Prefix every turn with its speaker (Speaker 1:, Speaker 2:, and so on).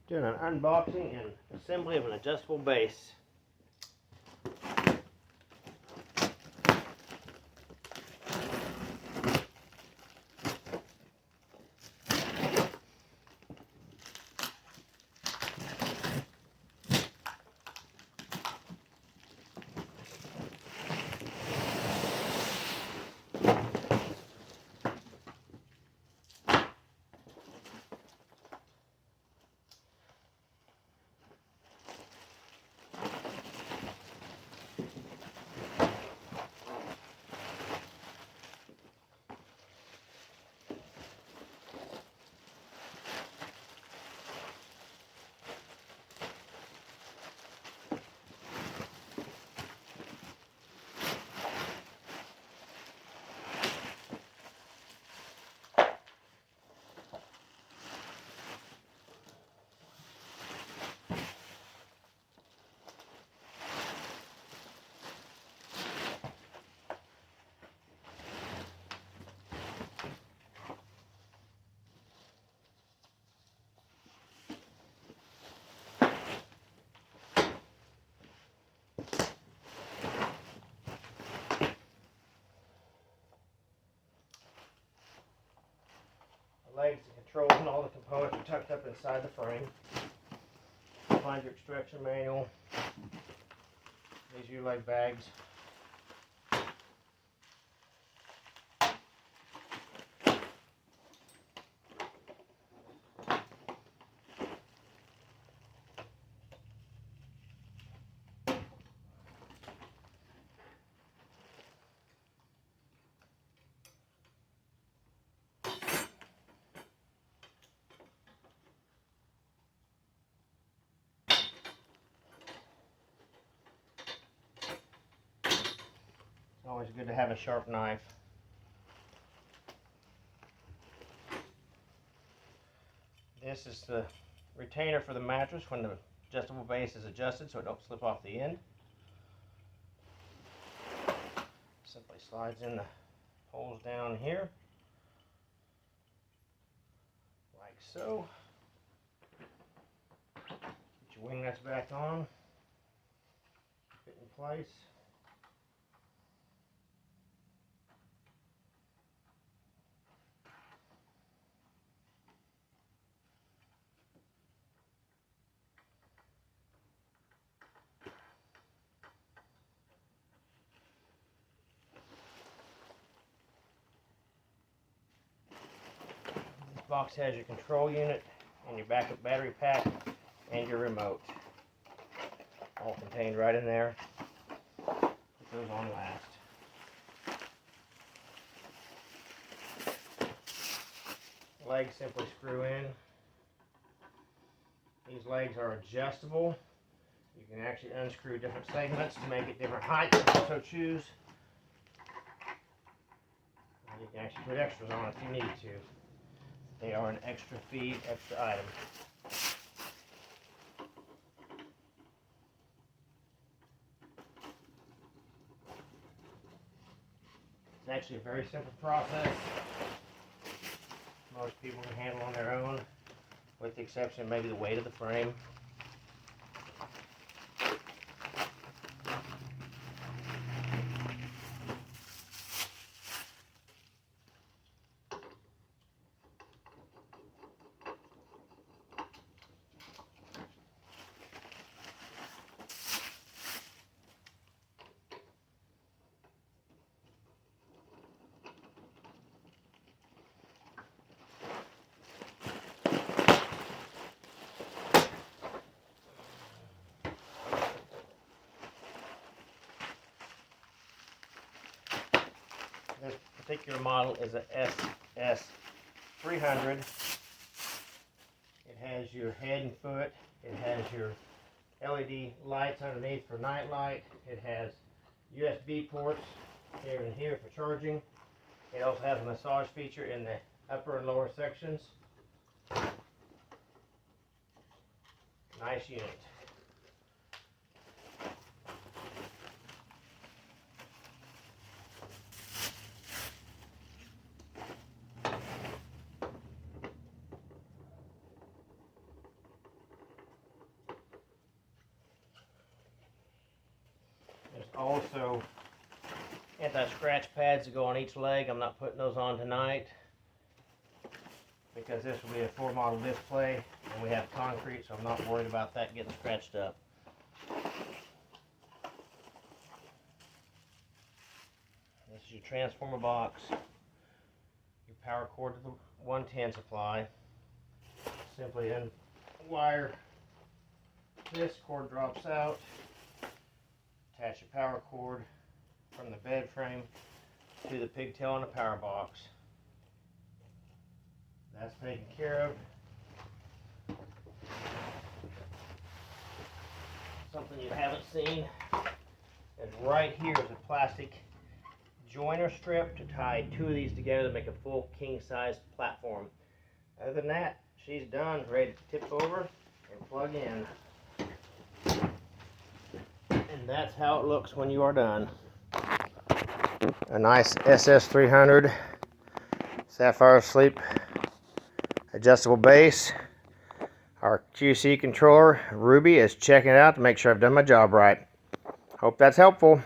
Speaker 1: Doing an unboxing and assembly of an adjustable base. The legs, the controls, and all the components are tucked up inside the frame. Find your extraction manual. These are your leg bags. It's always good to have a sharp knife. This is the retainer for the mattress when the adjustable base is adjusted so it don't slip off the end. Simply slides in the holes down here, like so. Get your wing nuts back on, fit in place. This box has your control unit and your backup battery pack and your remote. All contained right in there. Put those on last. Legs simply screw in. These legs are adjustable. You can actually unscrew different segments to make it different heights if you so choose. And you can actually put extras on if you need to. They are an extra feed, extra item. It's actually a very simple process. Most people can handle on their own, with the exception of maybe the weight of the frame. This particular model is a SS300. It has your head and foot. It has your LED lights underneath for night light. It has USB ports here and here for charging. It also has a massage feature in the upper and lower sections. Nice unit. Also, anti-scratch pads to go on each leg. I'm not putting those on tonight because this will be a floor model display and we have concrete, so I'm not worried about that getting scratched up. This is your transformer box, your power cord to the 110 supply. Simply unwire this, cord drops out, attach your power cord from the bed frame to the pigtail on the power box. That's taken care of. Something you haven't seen is right here is a plastic joiner strip to tie two of these together to make a full king size platform. Other than that, she's done, ready to tip over and plug in. And that's how it looks when you are done. A nice SS300 Sapphire Sleep adjustable base. Our QC controller, Ruby, is checking it out to make sure I've done my job right. Hope that's helpful.